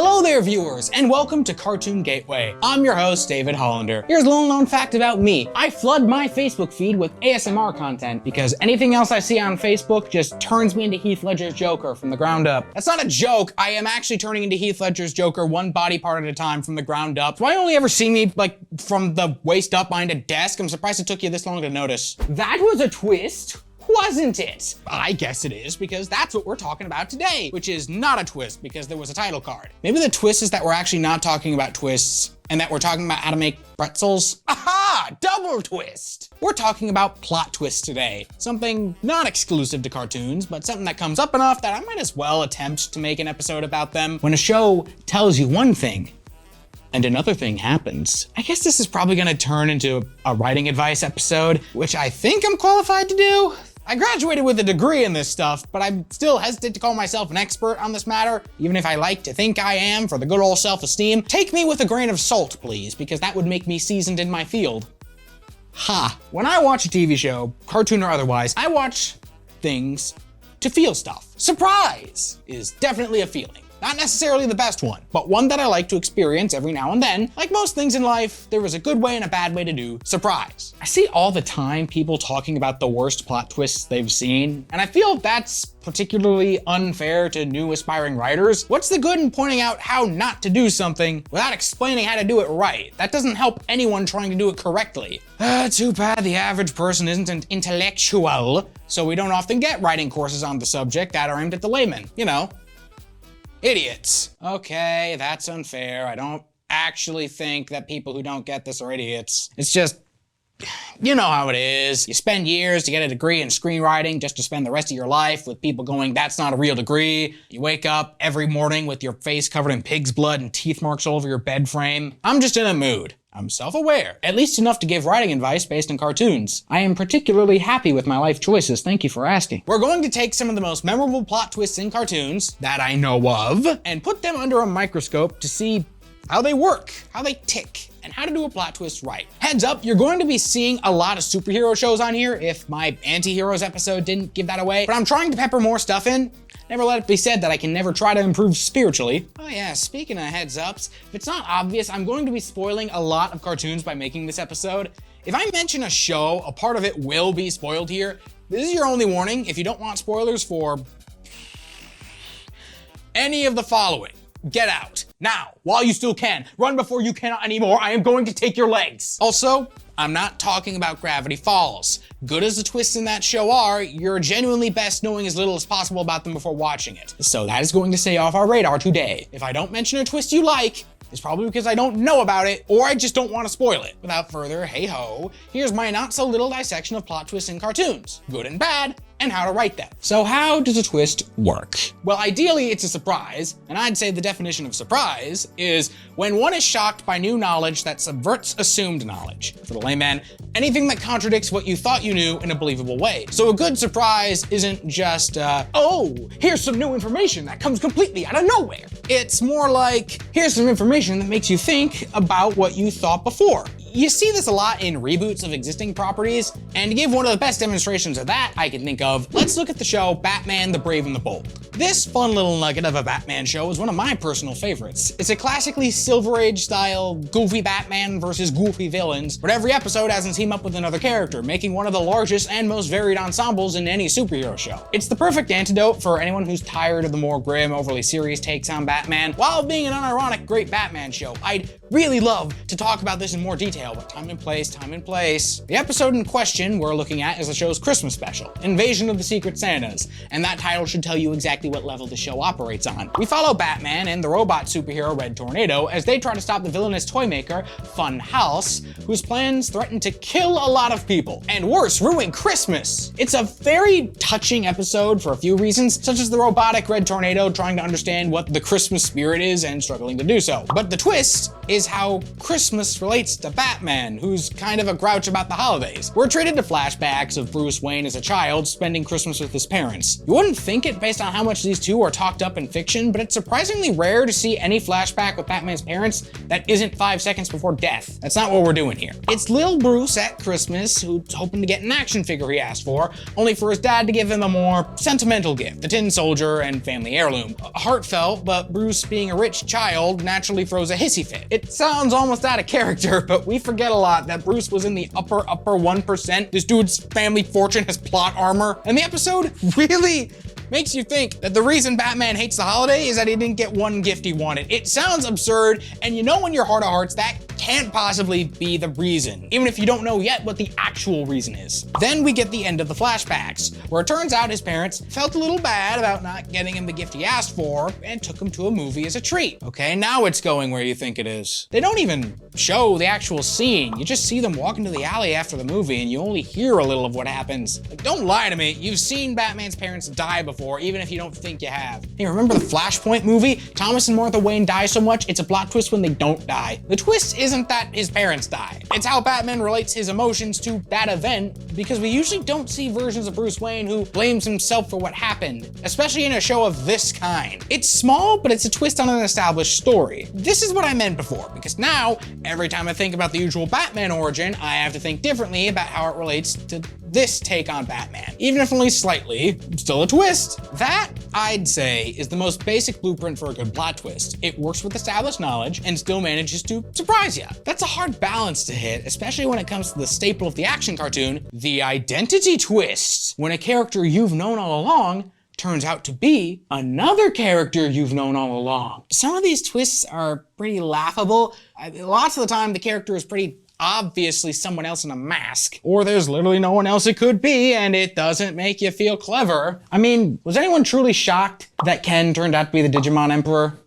Hello there, viewers, and welcome to Cartoon Gateway. I'm your host, David Hollander. Here's a little known fact about me. I flood my Facebook feed with ASMR content because anything else I see on Facebook just turns me into Heath Ledger's Joker from the ground up. That's not a joke. I am actually turning into Heath Ledger's Joker one body part at a time from the ground up. Why only ever see me, like, from the waist up behind a desk? I'm surprised it took you this long to notice. That was a twist. Wasn't it? I guess it is, because that's what we're talking about today, which is not a twist because there was a title card. Maybe the twist is that we're actually not talking about twists and that we're talking about how to make pretzels. Aha! Double twist! We're talking about plot twists today. Something not exclusive to cartoons, but something that comes up enough that I might as well attempt to make an episode about them. When a show tells you one thing, and another thing happens. I guess this is probably gonna turn into a writing advice episode, which I think I'm qualified to do. I graduated with a degree in this stuff, but I'm still hesitant to call myself an expert on this matter, even if I like to think I am for the good old self-esteem. Take me with a grain of salt, please, because that would make me seasoned in my field. Ha! When I watch a TV show, cartoon or otherwise, I watch things to feel stuff. Surprise is definitely a feeling. Not necessarily the best one, but one that I like to experience every now and then. Like most things in life, there is a good way and a bad way to do surprise. I see all the time people talking about the worst plot twists they've seen, and I feel that's particularly unfair to new aspiring writers. What's the good in pointing out how not to do something without explaining how to do it right? That doesn't help anyone trying to do it correctly. Too bad the average person isn't an intellectual, so we don't often get writing courses on the subject that are aimed at the layman, you know. Idiots. Okay, that's unfair. I don't actually think that people who don't get this are idiots. It's just, you know how it is. You spend years to get a degree in screenwriting just to spend the rest of your life with people going, that's not a real degree. You wake up every morning with your face covered in pig's blood and teeth marks all over your bed frame. I'm just in a mood. I'm self-aware, at least enough to give writing advice based on cartoons. I am particularly happy with my life choices, thank you for asking. We're going to take some of the most memorable plot twists in cartoons that I know of, and put them under a microscope to see how they work, how they tick, and how to do a plot twist right. Heads up, you're going to be seeing a lot of superhero shows on here if my anti-heroes episode didn't give that away, but I'm trying to pepper more stuff in. Never let it be said that I can never try to improve spiritually. Oh yeah, speaking of heads ups, if it's not obvious, I'm going to be spoiling a lot of cartoons by making this episode. If I mention a show, a part of it will be spoiled here. This is your only warning if you don't want spoilers for any of the following. Get out. Now, while you still can. Run before you cannot anymore. I am going to take your legs. Also, I'm not talking about Gravity Falls. Good as the twists in that show are, you're genuinely best knowing as little as possible about them before watching it. So that is going to stay off our radar today. If I don't mention a twist you like, it's probably because I don't know about it, or I just don't want to spoil it. Without further hey-ho, here's my not-so-little dissection of plot twists in cartoons, good and bad, and how to write them. So how does a twist work? Well, ideally it's a surprise, and I'd say the definition of surprise is when one is shocked by new knowledge that subverts assumed knowledge. For the layman, anything that contradicts what you thought you knew in a believable way. So a good surprise isn't just, oh, here's some new information that comes completely out of nowhere. It's more like, here's some information that makes you think about what you thought before. You see this a lot in reboots of existing properties, and to give one of the best demonstrations of that I can think of, let's look at the show Batman the Brave and the Bold. This fun little nugget of a Batman show is one of my personal favorites. It's a classically Silver Age style goofy Batman versus goofy villains, but every episode has him team up with another character, making one of the largest and most varied ensembles in any superhero show. It's the perfect antidote for anyone who's tired of the more grim, overly serious takes on Batman, while being an unironic great Batman show. I'd really love to talk about this in more detail, but time and place, time and place. The episode in question we're looking at is the show's Christmas special, Invasion of the Secret Santas, and that title should tell you exactly what level the show operates on. We follow Batman and the robot superhero Red Tornado as they try to stop the villainous toy maker, Fun House, whose plans threaten to kill a lot of people, and worse, ruin Christmas. It's a very touching episode for a few reasons, such as the robotic Red Tornado trying to understand what the Christmas spirit is and struggling to do so. But the twist is is how Christmas relates to Batman, who's kind of a grouch about the holidays. We're treated to flashbacks of Bruce Wayne as a child spending Christmas with his parents. You wouldn't think it based on how much these two are talked up in fiction, but it's surprisingly rare to see any flashback with Batman's parents that isn't 5 seconds before death. That's not what we're doing here. It's little Bruce at Christmas who's hoping to get an action figure he asked for, only for his dad to give him a more sentimental gift, the tin soldier and family heirloom. Heartfelt, but Bruce, being a rich child, naturally throws a hissy fit. It sounds almost out of character, but we forget a lot that Bruce was in the upper 1%. This dude's family fortune has plot armor, and the episode really makes you think that the reason Batman hates the holiday is that he didn't get one gift he wanted. It sounds absurd, and you know in your heart of hearts that can't possibly be the reason, even if you don't know yet what the actual reason is. Then we get the end of the flashbacks, where it turns out his parents felt a little bad about not getting him the gift he asked for and took him to a movie as a treat. Okay, now it's going where you think it is. They don't even show the actual scene. You just see them walk into the alley after the movie and you only hear a little of what happens. Like, don't lie to me, you've seen Batman's parents die before, even if you don't think you have. Hey, remember the Flashpoint movie? Thomas and Martha Wayne die so much, it's a plot twist when they don't die. The twist isn't that his parents die. It's how Batman relates his emotions to that event, because we usually don't see versions of Bruce Wayne who blames himself for what happened, especially in a show of this kind. It's small, but it's a twist on an established story. This is what I meant before, because now, every time I think about the usual Batman origin, I have to think differently about how it relates to this take on Batman. Even if only slightly, still a twist. That, I'd say, is the most basic blueprint for a good plot twist. It works with established knowledge and still manages to surprise you. That's a hard balance to hit, especially when it comes to the staple of the action cartoon, the identity twist. When a character you've known all along turns out to be another character you've known all along. Some of these twists are pretty laughable. Lots of the time, the character is pretty obviously someone else in a mask, or there's literally no one else it could be, and it doesn't make you feel clever. I mean, was anyone truly shocked that Ken turned out to be the Digimon Emperor?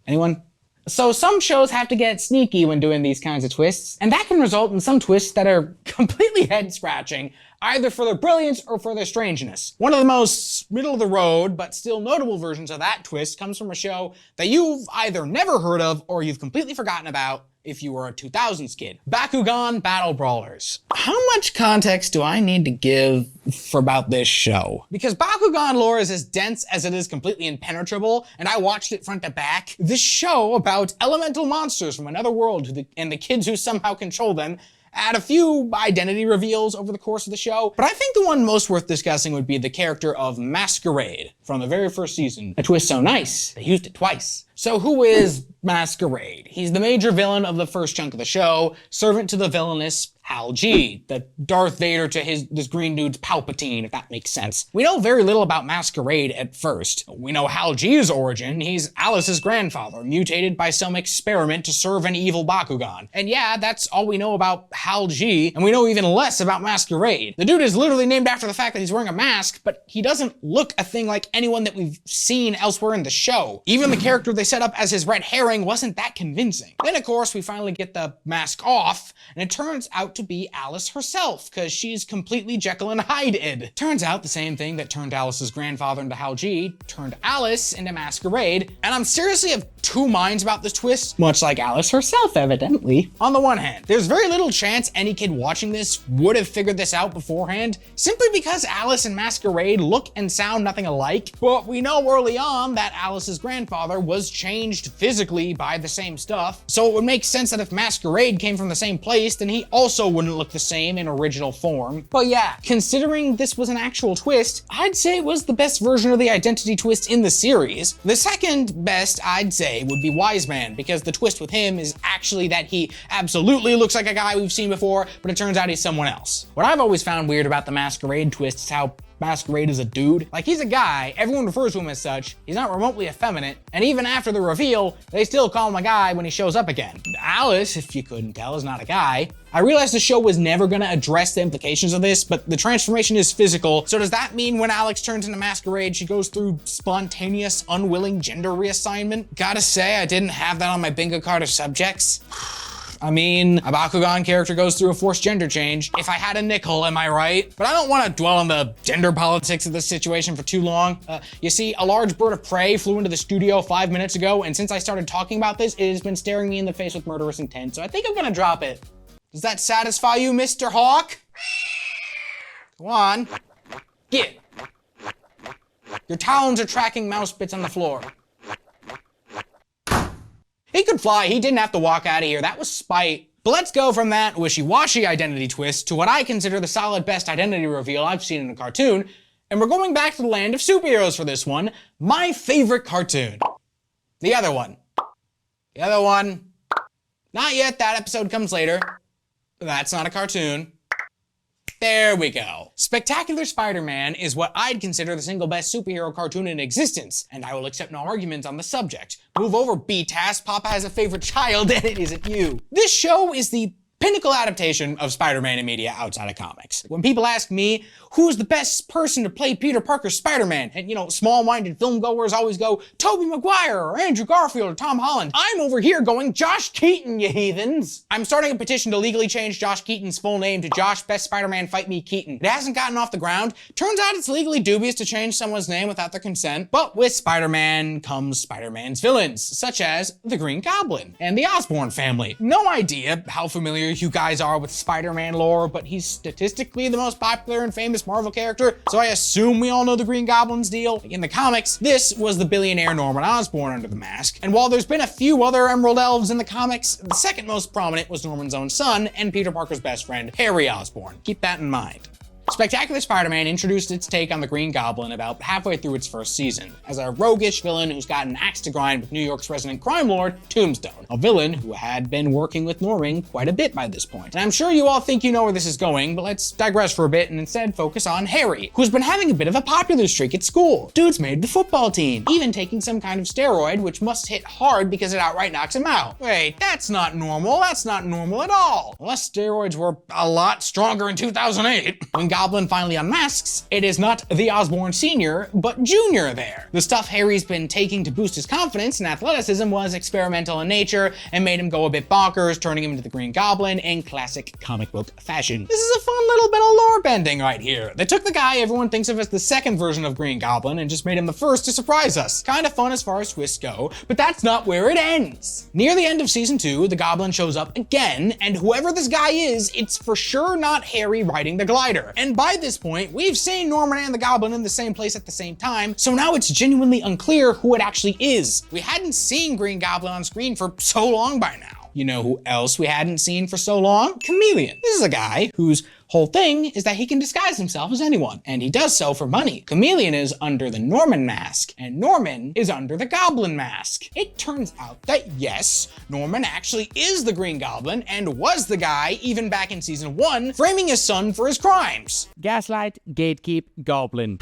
Anyone? So some shows have to get sneaky when doing these kinds of twists, and that can result in some twists that are completely head-scratching, either for their brilliance or for their strangeness. One of the most middle-of-the-road, but still notable versions of that twist comes from a show that you've either never heard of or you've completely forgotten about if you were a 2000s kid. Bakugan Battle Brawlers. How much context do I need to give for about this show? Because Bakugan lore is as dense as it is completely impenetrable, and I watched it front to back. This show about elemental monsters from another world and the kids who somehow control them add a few identity reveals over the course of the show, but I think the one most worth discussing would be the character of Masquerade from the very first season. A twist so nice, they used it twice. So who is Masquerade? He's the major villain of the first chunk of the show, servant to the villainous Hal G, the Darth Vader to this green dude's Palpatine, if that makes sense. We know very little about Masquerade at first. We know Hal G's origin. He's Alice's grandfather, mutated by some experiment to serve an evil Bakugan. And yeah, that's all we know about Hal G, and we know even less about Masquerade. The dude is literally named after the fact that he's wearing a mask, but he doesn't look a thing like anyone that we've seen elsewhere in the show. Even the character they set up as his red herring wasn't that convincing. Then of course we finally get the mask off, and it turns out to be Alice herself, because she's completely Jekyll and Hyde-ed. Turns out the same thing that turned Alice's grandfather into Hal G turned Alice into Masquerade, and I'm seriously of two minds about this twist, much like Alice herself, evidently. On the one hand, there's very little chance any kid watching this would have figured this out beforehand, simply because Alice and Masquerade look and sound nothing alike, but we know early on that Alice's grandfather was changed physically by the same stuff, so it would make sense that if Masquerade came from the same place, then he also wouldn't look the same in original form. But yeah, considering this was an actual twist, I'd say it was the best version of the identity twist in the series. The second best, I'd say, would be Wiseman, because the twist with him is actually that he absolutely looks like a guy we've seen before, but it turns out he's someone else. What I've always found weird about the Masquerade twist is how Masquerade is a dude. Like, he's a guy, everyone refers to him as such, he's not remotely effeminate, and even after the reveal, they still call him a guy when he shows up again. Alice, if you couldn't tell, is not a guy. I realized the show was never gonna address the implications of this, but the transformation is physical, so does that mean when Alex turns into Masquerade, she goes through spontaneous, unwilling gender reassignment? Gotta say, I didn't have that on my bingo card of subjects. I mean, a Bakugan character goes through a forced gender change. If I had a nickel, am I right? But I don't want to dwell on the gender politics of this situation for too long. You see, a large bird of prey flew into the studio 5 minutes ago, and since I started talking about this, it has been staring me in the face with murderous intent, so I think I'm gonna drop it. Does that satisfy you, Mr. Hawk? Go on. Get. Your talons are tracking mouse bits on the floor. He could fly, he didn't have to walk out of here. That was spite. But let's go from that wishy-washy identity twist to what I consider the solid best identity reveal I've seen in a cartoon. And we're going back to the land of superheroes for this one. My favorite cartoon. The other one. The other one. Not yet, that episode comes later. That's not a cartoon. There we go. Spectacular Spider-Man is what I'd consider the single best superhero cartoon in existence, and I will accept no arguments on the subject. Move over, B-Task. Papa has a favorite child, and it isn't you. This show is the pinnacle adaptation of Spider-Man in media outside of comics. When people ask me, who's the best person to play Peter Parker's Spider-Man? And, you know, small-minded film goers always go, Tobey Maguire or Andrew Garfield or Tom Holland. I'm over here going, Josh Keaton, you heathens. I'm starting a petition to legally change Josh Keaton's full name to Josh Best Spider-Man Fight Me Keaton. It hasn't gotten off the ground. Turns out it's legally dubious to change someone's name without their consent. But with Spider-Man comes Spider-Man's villains, such as the Green Goblin and the Osborn family. No idea how familiar you guys are with Spider-Man lore, but he's statistically the most popular and famous Marvel character, so I assume we all know the Green Goblin's deal. In the comics, this was the billionaire Norman Osborn under the mask, and while there's been a few other Emerald Elves in the comics, the second most prominent was Norman's own son and Peter Parker's best friend, Harry Osborn. Keep that in mind. Spectacular Spider-Man introduced its take on the Green Goblin about halfway through its first season, as a roguish villain who's got an axe to grind with New York's resident crime lord, Tombstone, a villain who had been working with Norman quite a bit by this point. And I'm sure you all think you know where this is going, but let's digress for a bit and instead focus on Harry, who's been having a bit of a popular streak at school. Dude's made the football team, even taking some kind of steroid, which must hit hard because it outright knocks him out. Wait, that's not normal. That's not normal at all. Unless steroids were a lot stronger in 2008. When Goblin finally unmasks, it is not the Osborn Sr., but Jr. there. The stuff Harry's been taking to boost his confidence and athleticism was experimental in nature and made him go a bit bonkers, turning him into the Green Goblin in classic comic book fashion. This is a fun little bit of lore bending right here. They took the guy everyone thinks of as the second version of Green Goblin and just made him the first to surprise us. Kinda fun as far as twists go, but that's not where it ends. Near the end of season 2, the Goblin shows up again, and whoever this guy is, it's for sure not Harry riding the glider. And by this point, we've seen Norman and the Goblin in the same place at the same time, so now it's genuinely unclear who it actually is. We hadn't seen Green Goblin on screen for so long by now. You know who else we hadn't seen for so long? Chameleon. This is a guy whose whole thing is that he can disguise himself as anyone, and he does so for money. Chameleon is under the Norman mask, and Norman is under the Goblin mask. It turns out that yes, Norman actually is the Green Goblin and was the guy even back in season 1, framing his son for his crimes. Gaslight, gatekeep, goblin.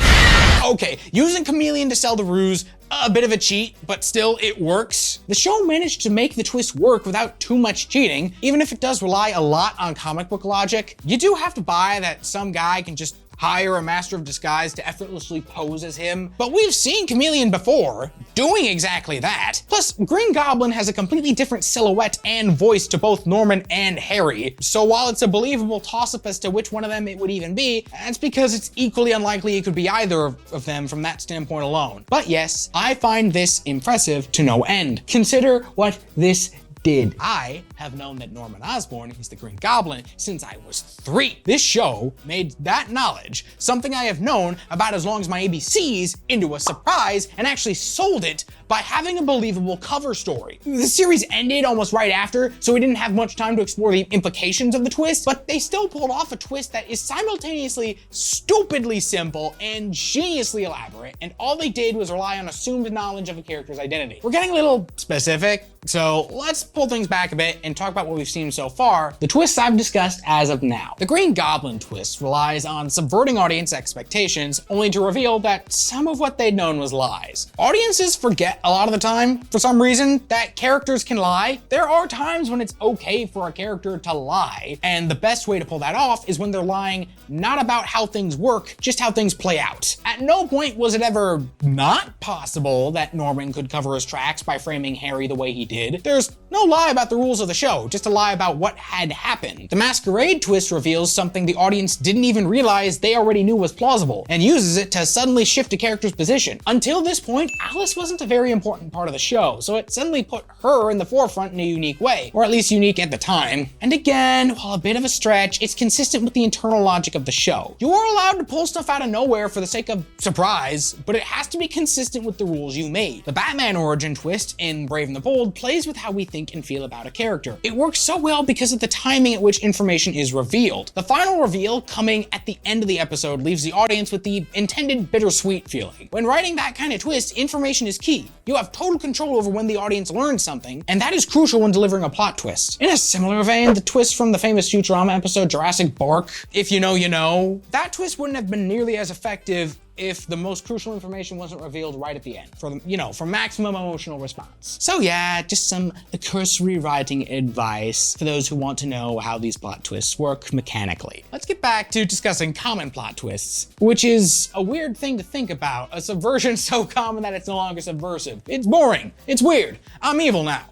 Okay, using Chameleon to sell the ruse, a bit of a cheat, but still it works. The show managed to make the twist work without too much cheating, even if it does rely a lot on comic book logic. You do have to buy that some guy can just hire a master of disguise to effortlessly pose as him, but we've seen Chameleon before doing exactly that. Plus, Green Goblin has a completely different silhouette and voice to both Norman and Harry, so while it's a believable toss-up as to which one of them it would even be, that's because it's equally unlikely it could be either of them from that standpoint alone. But yes, I find this impressive to no end. Consider what this did. I have known that Norman Osborn is the Green Goblin since I was 3. This show made that knowledge something I have known about as long as my ABCs into a surprise and actually sold it by having a believable cover story. The series ended almost right after, so we didn't have much time to explore the implications of the twist, but they still pulled off a twist that is simultaneously stupidly simple and geniusly elaborate, and all they did was rely on assumed knowledge of a character's identity. We're getting a little specific, so let's pull things back a bit and talk about what we've seen so far, the twists I've discussed as of now. The Green Goblin twist relies on subverting audience expectations, only to reveal that some of what they'd known was lies. Audiences forget a lot of the time, for some reason, that characters can lie. There are times when it's okay for a character to lie, and the best way to pull that off is when they're lying not about how things work, just how things play out. At no point was it ever not possible that Norman could cover his tracks by framing Harry the way he did. did, there's no lie about the rules of the show, just a lie about what had happened. The masquerade twist reveals something the audience didn't even realize they already knew was plausible, and uses it to suddenly shift a character's position. Until this point, Alice wasn't a very important part of the show, so it suddenly put her in the forefront in a unique way, or at least unique at the time. And again, while a bit of a stretch, it's consistent with the internal logic of the show. You are allowed to pull stuff out of nowhere for the sake of surprise, but it has to be consistent with the rules you made. The Batman origin twist in Brave and the Bold plays with how we think and feel about a character. It works so well because of the timing at which information is revealed. The final reveal coming at the end of the episode leaves the audience with the intended bittersweet feeling. When writing that kind of twist, information is key. You have total control over when the audience learns something, and that is crucial when delivering a plot twist. In a similar vein, the twist from the famous Futurama episode Jurassic Bark, if you know, you know, that twist wouldn't have been nearly as effective if the most crucial information wasn't revealed right at the end, for maximum emotional response. So yeah, just some cursory writing advice for those who want to know how these plot twists work mechanically. Let's get back to discussing common plot twists, which is a weird thing to think about, a subversion so common that it's no longer subversive. It's boring, it's weird, I'm evil now.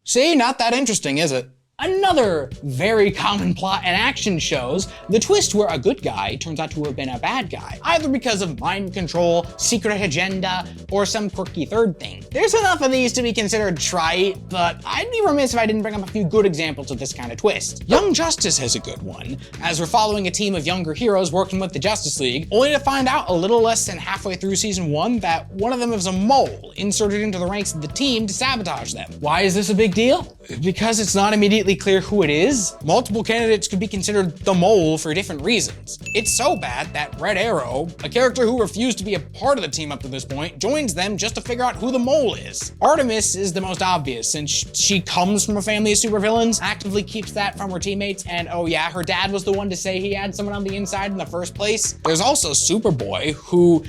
See, not that interesting, is it? Another very common plot in action shows the twist where a good guy turns out to have been a bad guy, either because of mind control, secret agenda, or some quirky third thing. There's enough of these to be considered trite, but I'd be remiss if I didn't bring up a few good examples of this kind of twist. Young Justice has a good one, as we're following a team of younger heroes working with the Justice League, only to find out a little less than halfway through season 1 that one of them is a mole inserted into the ranks of the team to sabotage them. Why is this a big deal? Because it's not immediately clear who it is. Multiple candidates could be considered the mole for different reasons. It's so bad that Red Arrow, a character who refused to be a part of the team up to this point, joins them just to figure out who the mole is. Artemis is the most obvious since she comes from a family of supervillains, actively keeps that from her teammates, and oh yeah, her dad was the one to say he had someone on the inside in the first place. There's also Superboy, who,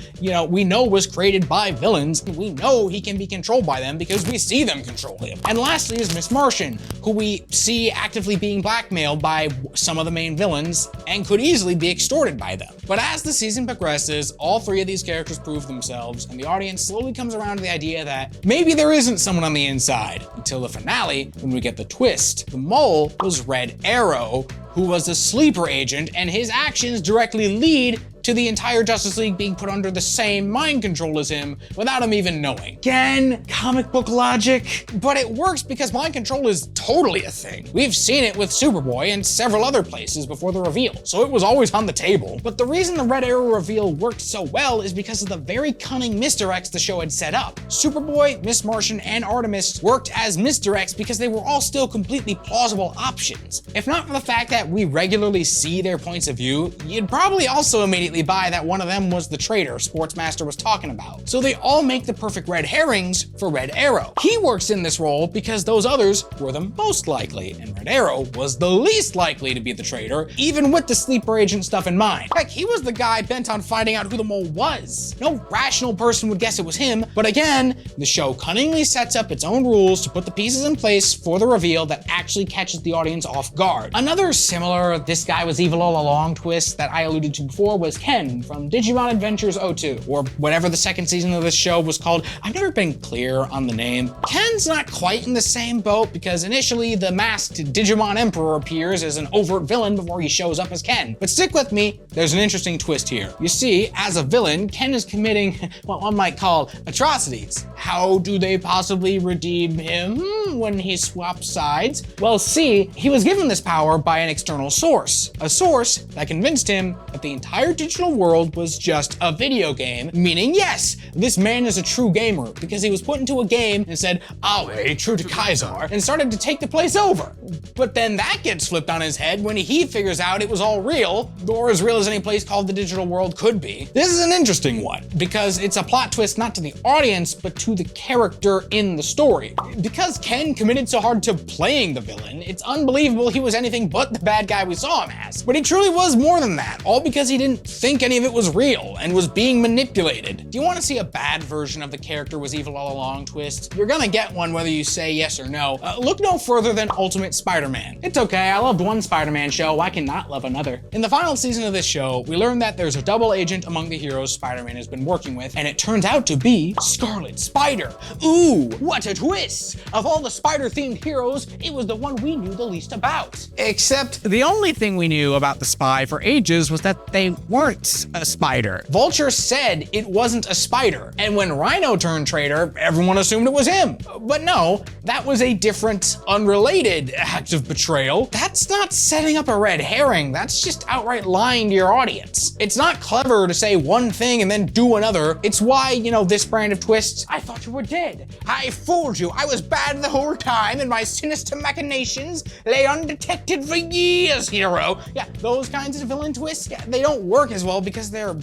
we know was created by villains, and we know he can be controlled by them because we see them control him. And lastly is Miss Martian, who we see actively being blackmailed by some of the main villains and could easily be extorted by them. But as the season progresses, all three of these characters prove themselves, and the audience slowly comes around to the idea that maybe there isn't someone on the inside, until the finale, when we get the twist. The mole was Red Arrow, who was a sleeper agent, and his actions directly lead to the entire Justice League being put under the same mind control as him without him even knowing. Again, comic book logic, but it works because mind control is totally a thing. We've seen it with Superboy and several other places before the reveal, so it was always on the table. But the reason the Red Arrow reveal worked so well is because of the very cunning misdirects the show had set up. Superboy, Miss Martian, and Artemis worked as misdirects because they were all still completely plausible options. If not for the fact that we regularly see their points of view, you'd probably also immediately buy that one of them was the traitor Sportsmaster was talking about. So they all make the perfect red herrings for Red Arrow. He works in this role because those others were the most likely, and Red Arrow was the least likely to be the traitor, even with the sleeper agent stuff in mind. Heck, he was the guy bent on finding out who the mole was. No rational person would guess it was him, but again, the show cunningly sets up its own rules to put the pieces in place for the reveal that actually catches the audience off guard. Another similar "this guy was evil all along" twist that I alluded to before was Ken from Digimon Adventures 02, or whatever the second season of this show was called. I've never been clear on the name. Ken's not quite in the same boat because initially the masked Digimon Emperor appears as an overt villain before he shows up as Ken. But stick with me, there's an interesting twist here. You see, as a villain, Ken is committing what one might call atrocities. How do they possibly redeem him when he swaps sides? Well, see, he was given this power by an external source. A source that convinced him that the entire digital world was just a video game, meaning yes, this man is a true gamer because he was put into a game and said, "Awe, true to Kaiser," and started to take the place over. But then that gets flipped on his head when he figures out it was all real, or as real as any place called the digital world could be. This is an interesting one because it's a plot twist not to the audience, but to the character in the story. Because Ken committed so hard to playing the villain, it's unbelievable he was anything but the bad guy we saw him as. But he truly was more than that, all because he didn't think any of it was real and was being manipulated. Do you want to see a bad version of the character was evil all along twist? You're gonna get one whether you say yes or no, look no further than Ultimate Spider-Man. It's okay, I loved one Spider-Man show, why cannot love another? In the final season of this show, we learn that there's a double agent among the heroes Spider-Man has been working with, and it turns out to be Scarlet Spider. Ooh, what a twist! Of all the spider-themed heroes, it was the one we knew the least about. Except The only thing we knew about the spy for ages was that they weren't a spider. Vulture said it wasn't a spider, and when Rhino turned traitor, everyone assumed it was him. But no, that was a different, unrelated act of betrayal. That's not setting up a red herring, that's just outright lying to your audience. It's not clever to say one thing and then do another. It's why, this brand of twists, I thought you were dead. I fooled you, I was bad the whole time, and my sinister machinations lay undetected for years, hero. Yeah, those kinds of villain twists, yeah, they don't work as well because they're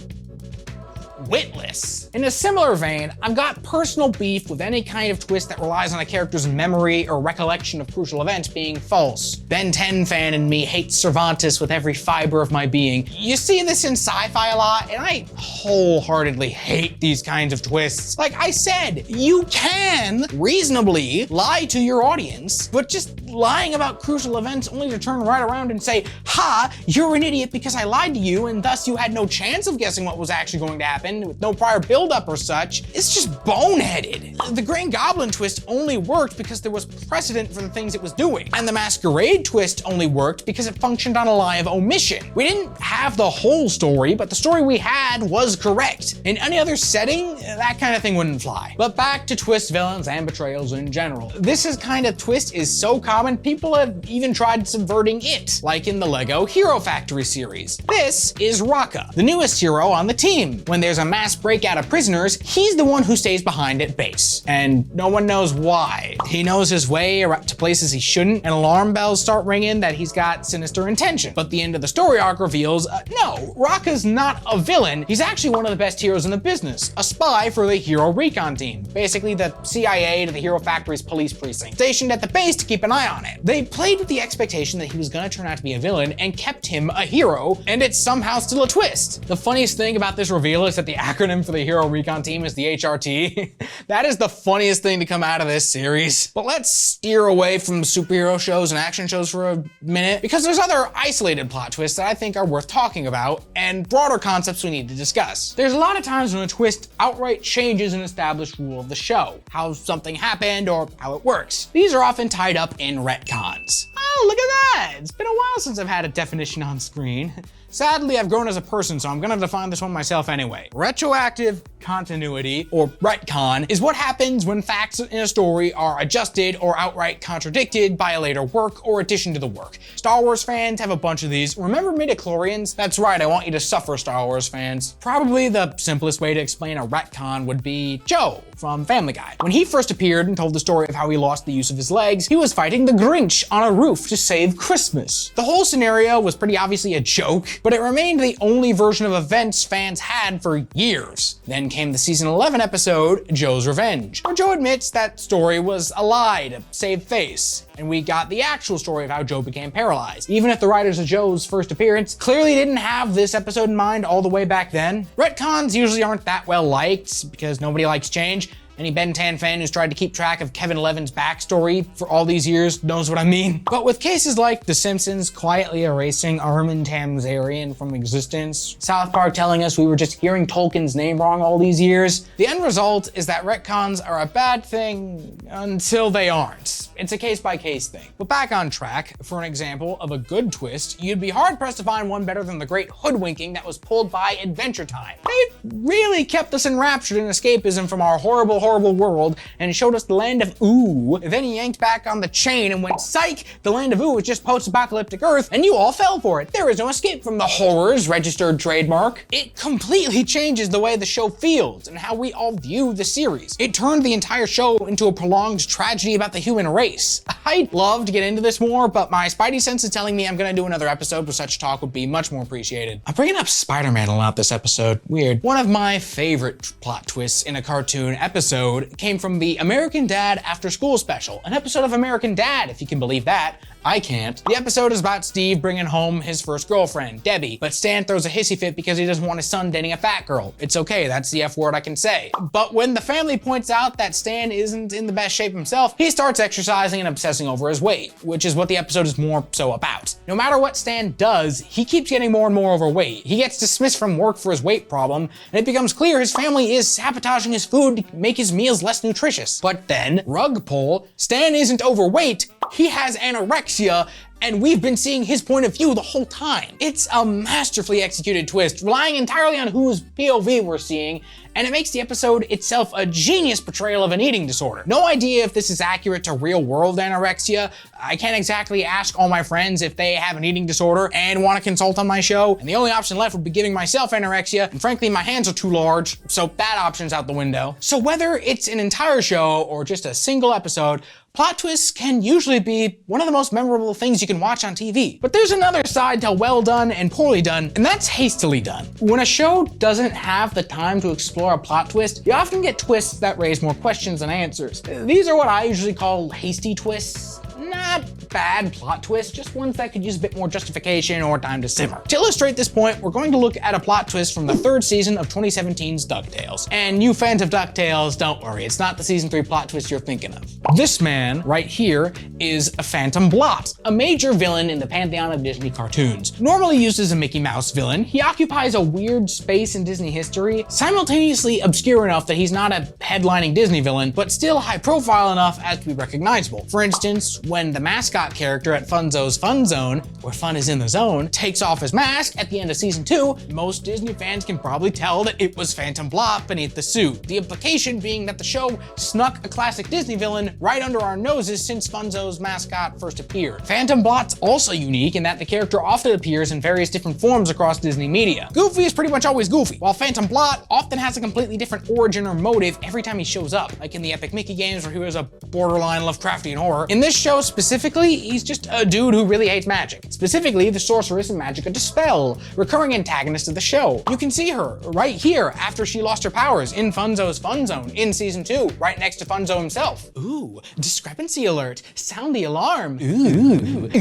witless. In a similar vein, I've got personal beef with any kind of twist that relies on a character's memory or recollection of crucial events being false. Ben 10 fan in me hates Cervantes with every fiber of my being. You see this in sci-fi a lot, and I wholeheartedly hate these kinds of twists. Like I said, you can reasonably lie to your audience, but just lying about crucial events only to turn right around and say, ha, you're an idiot because I lied to you and thus you had no chance of guessing what was actually going to happen with no prior build-up or such, it's just boneheaded. The Green Goblin twist only worked because there was precedent for the things it was doing, and the Masquerade twist only worked because it functioned on a lie of omission. We didn't have the whole story, but the story we had was correct. In any other setting, that kind of thing wouldn't fly. But back to twist villains and betrayals in general. This kind of twist is so common, people have even tried subverting it, like in the Lego Hero Factory series. This is Rocka, the newest hero on the team. When there's a mass breakout of prisoners, he's the one who stays behind at base. And no one knows why. He knows his way to places he shouldn't, and alarm bells start ringing that he's got sinister intention. But the end of the story arc reveals, no, Rocka's not a villain. He's actually one of the best heroes in the business, a spy for the Hero Recon team. Basically the CIA to the Hero Factory's police precinct, stationed at the base to keep an eye on it. They played with the expectation that he was gonna turn out to be a villain and kept him a hero, and it's somehow still a twist. The funniest thing about this reveal is that the acronym for the Hero Recon team is the HRT. That is the funniest thing to come out of this series. But let's steer away from superhero shows and action shows for a minute, because there's other isolated plot twists that I think are worth talking about, and broader concepts we need to discuss. There's a lot of times when a twist outright changes an established rule of the show, how something happened or how it works. These are often tied up in retcons. Oh, look at that! It's been a while since I've had a definition on screen. Sadly, I've grown as a person, so I'm gonna define this one myself anyway. Retroactive continuity, or retcon, is what happens when facts in a story are adjusted or outright contradicted by a later work or addition to the work. Star Wars fans have a bunch of these. Remember midichlorians? That's right, I want you to suffer, Star Wars fans. Probably the simplest way to explain a retcon would be Joe from Family Guy. When he first appeared and told the story of how he lost the use of his legs, he was fighting the Grinch on a roof to save Christmas. The whole scenario was pretty obviously a joke, but it remained the only version of events fans had for years. Then came the season 11 episode, Joe's Revenge, where Joe admits that story was a lie to save face, and we got the actual story of how Joe became paralyzed. Even if the writers of Joe's first appearance clearly didn't have this episode in mind all the way back then. Retcons usually aren't that well liked because nobody likes change. Any Ben 10 fan who's tried to keep track of Kevin Levin's backstory for all these years knows what I mean. But with cases like The Simpsons quietly erasing Armin Tamzarian from existence, South Park telling us we were just hearing Tolkien's name wrong all these years, the end result is that retcons are a bad thing until they aren't. It's a case-by-case thing. But back on track, for an example of a good twist, you'd be hard-pressed to find one better than the great hoodwinking that was pulled by Adventure Time. They really kept us enraptured in escapism from our horrible world and showed us the land of Ooh. Then he yanked back on the chain and went, psych, the land of Ooh is just post-apocalyptic Earth and you all fell for it. There is no escape from the horrors registered trademark. It completely changes the way the show feels and how we all view the series. It turned the entire show into a prolonged tragedy about the human race. I'd love to get into this more, but my spidey sense is telling me I'm gonna do another episode where such talk would be much more appreciated. I'm bringing up Spider-Man a lot this episode. Weird. One of my favorite plot twists in a cartoon episode episode came from the American Dad After School special, an episode of American Dad, if you can believe that. I can't. The episode is about Steve bringing home his first girlfriend, Debbie, but Stan throws a hissy fit because he doesn't want his son dating a fat girl. It's okay, that's the F word I can say. But when the family points out that Stan isn't in the best shape himself, he starts exercising and obsessing over his weight, which is what the episode is more so about. No matter what Stan does, he keeps getting more and more overweight. He gets dismissed from work for his weight problem, and it becomes clear his family is sabotaging his food to make his meals less nutritious. But then, rug pull, Stan isn't overweight, he has anorexia, and we've been seeing his point of view the whole time. It's a masterfully executed twist, relying entirely on whose POV we're seeing, and it makes the episode itself a genius portrayal of an eating disorder. No idea if this is accurate to real-world anorexia. I can't exactly ask all my friends if they have an eating disorder and want to consult on my show, and the only option left would be giving myself anorexia, and frankly, my hands are too large, so that option's out the window. So whether it's an entire show or just a single episode, plot twists can usually be one of the most memorable things you can watch on TV. But there's another side to well done and poorly done, and that's hastily done. When a show doesn't have the time to explore a plot twist, you often get twists that raise more questions than answers. These are what I usually call hasty twists. Not bad plot twists, just ones that could use a bit more justification or time to simmer. To illustrate this point, we're going to look at a plot twist from the third season of 2017's DuckTales. And you fans of DuckTales, don't worry, it's not the season 3 plot twist you're thinking of. This man right here is a Phantom Blot, a major villain in the pantheon of Disney cartoons. Normally used as a Mickey Mouse villain, he occupies a weird space in Disney history, simultaneously obscure enough that he's not a headlining Disney villain, but still high profile enough as to be recognizable. For instance, when the mascot character at Funzo's Fun Zone, where fun is in the zone, takes off his mask at the end of season 2, most Disney fans can probably tell that it was Phantom Blot beneath the suit. The implication being that the show snuck a classic Disney villain right under our noses since Funzo's mascot first appeared. Phantom Blot's also unique in that the character often appears in various different forms across Disney media. Goofy is pretty much always Goofy, while Phantom Blot often has a completely different origin or motive every time he shows up, like in the Epic Mickey games where he was a borderline Lovecraftian horror. In this show specifically, he's just a dude who really hates magic. Specifically, the sorceress and Magica Dispel, recurring antagonist of the show. You can see her right here after she lost her powers in Funzo's Fun Zone in season 2, right next to Funzo himself. Ooh, discrepancy alert. Sound the alarm. Ooh.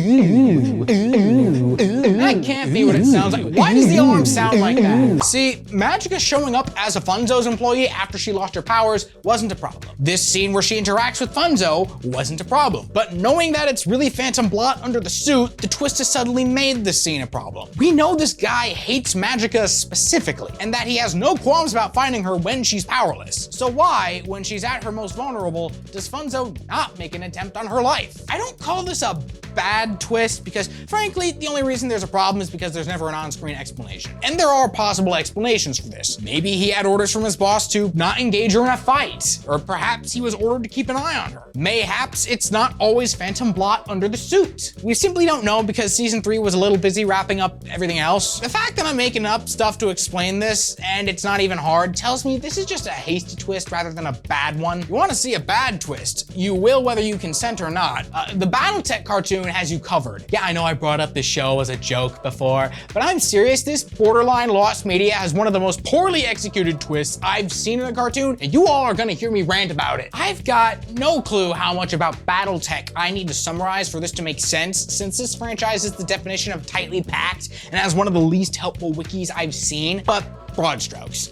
That can't be what it sounds like. Why does the alarm sound like that? See, Magica showing up as a Funzo's employee after she lost her powers wasn't a problem. This scene where she interacts with Funzo wasn't a problem. But knowing that it's really Phantom Blot under the suit, the twist has suddenly made this scene a problem. We know this guy hates Magica specifically, and that he has no qualms about finding her when she's powerless. So why, when she's at her most vulnerable, does Funzo not make an attempt on her life? I don't call this a bad twist because, frankly, the only reason there's a problem is because there's never an on-screen explanation. And there are possible explanations for this. Maybe he had orders from his boss to not engage her in a fight, or perhaps he was ordered to keep an eye on her. Mayhaps it's not always Phantom Blot under the suit. We simply don't know because season 3 was a little busy wrapping up everything else. The fact that I'm making up stuff to explain this, and it's not even hard, tells me this is just a hasty twist rather than a bad one. You want to see a bad twist, you will whether you consent or not. The Battletech cartoon has you covered. Yeah, I know I brought up this show as a joke before, but I'm serious, this borderline lost media has one of the most poorly executed twists I've seen in a cartoon, and you all are gonna hear me rant about it. I've got no clue how much about Battletech I need to summarize for this to make sense, since this franchise is the definition of tightly packed and has one of the least helpful wikis I've seen, but broad strokes.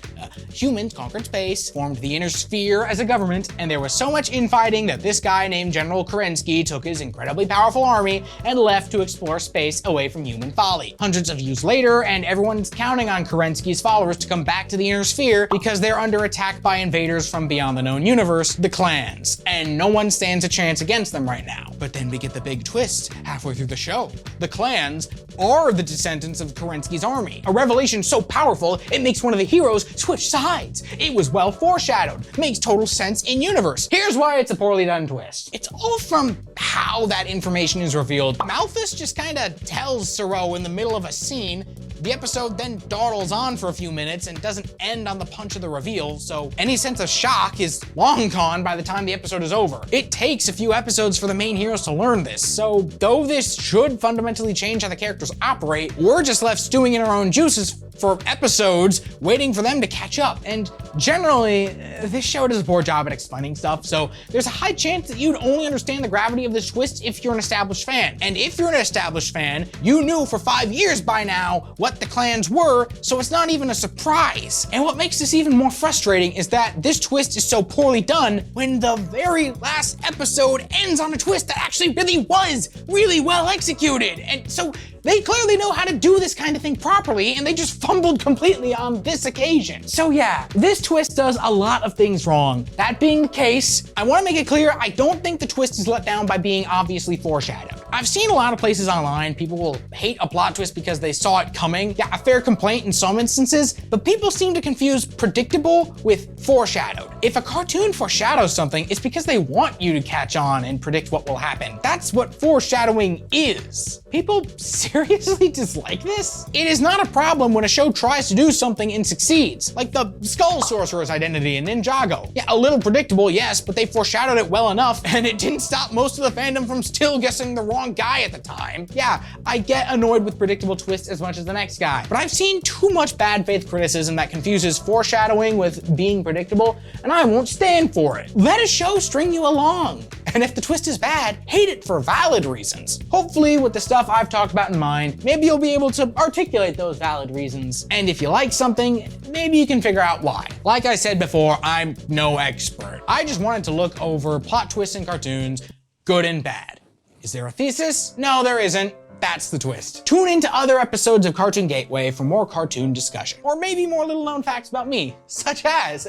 Humans conquered space, formed the Inner Sphere as a government, and there was so much infighting that this guy named General Kerensky took his incredibly powerful army and left to explore space away from human folly. Hundreds of years later, and everyone's counting on Kerensky's followers to come back to the Inner Sphere because they're under attack by invaders from beyond the known universe, the clans, and no one stands a chance against them right now. But then we get the big twist halfway through the show. The clans are the descendants of Kerensky's army, a revelation so powerful it makes one of the heroes switch sides. It was well foreshadowed, makes total sense in universe. Here's why it's a poorly done twist. It's all from how that information is revealed. Malthus just kinda tells Siro in the middle of a scene. The episode then dawdles on for a few minutes and doesn't end on the punch of the reveal, so any sense of shock is long gone by the time the episode is over. It takes a few episodes for the main heroes to learn this, so though this should fundamentally change how the characters operate, we're just left stewing in our own juices for episodes waiting for them to catch up. And generally, this show does a poor job at explaining stuff, so there's a high chance that you'd only understand the gravity of this twist if you're an established fan. And if you're an established fan, you knew for 5 years by now what the clans were, so it's not even a surprise. And what makes this even more frustrating is that this twist is so poorly done when the very last episode ends on a twist that actually really was really well executed. And so they clearly know how to do this kind of thing properly, and they just fumbled completely on this occasion. So yeah, this twist does a lot of things wrong. That being the case, I want to make it clear I don't think the twist is let down by being obviously foreshadowed. I've seen a lot of places online, people will hate a plot twist because they saw it coming. Yeah, a fair complaint in some instances, but people seem to confuse predictable with foreshadowed. If a cartoon foreshadows something, it's because they want you to catch on and predict what will happen. That's what foreshadowing is. People seriously dislike this? It is not a problem when a show tries to do something and succeeds, like the Skull Sorcerer's identity in Ninjago. Yeah, a little predictable, yes, but they foreshadowed it well enough, and it didn't stop most of the fandom from still guessing the wrong guy at the time. Yeah, I get annoyed with predictable twists as much as the next guy, but I've seen too much bad faith criticism that confuses foreshadowing with being predictable, and I won't stand for it. Let a show string you along. And if the twist is bad, hate it for valid reasons. Hopefully, with the stuff I've talked about in mind, maybe you'll be able to articulate those valid reasons. And if you like something, maybe you can figure out why. Like I said before, I'm no expert. I just wanted to look over plot twists in cartoons, good and bad. Is there a thesis? No, there isn't. That's the twist. Tune into other episodes of Cartoon Gateway for more cartoon discussion, or maybe more little known facts about me, such as,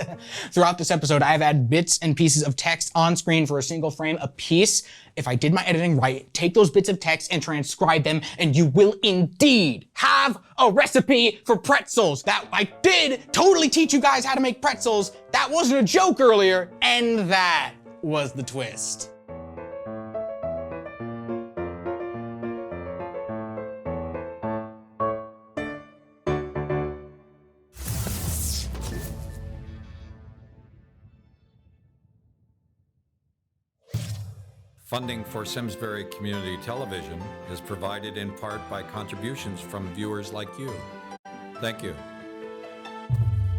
throughout this episode, I've had bits and pieces of text on screen for a single frame a piece. If I did my editing right, take those bits of text and transcribe them, and you will indeed have a recipe for pretzels. That I did totally teach you guys how to make pretzels. That wasn't a joke earlier, and that was the twist. Funding for Simsbury Community Television is provided in part by contributions from viewers like you. Thank you.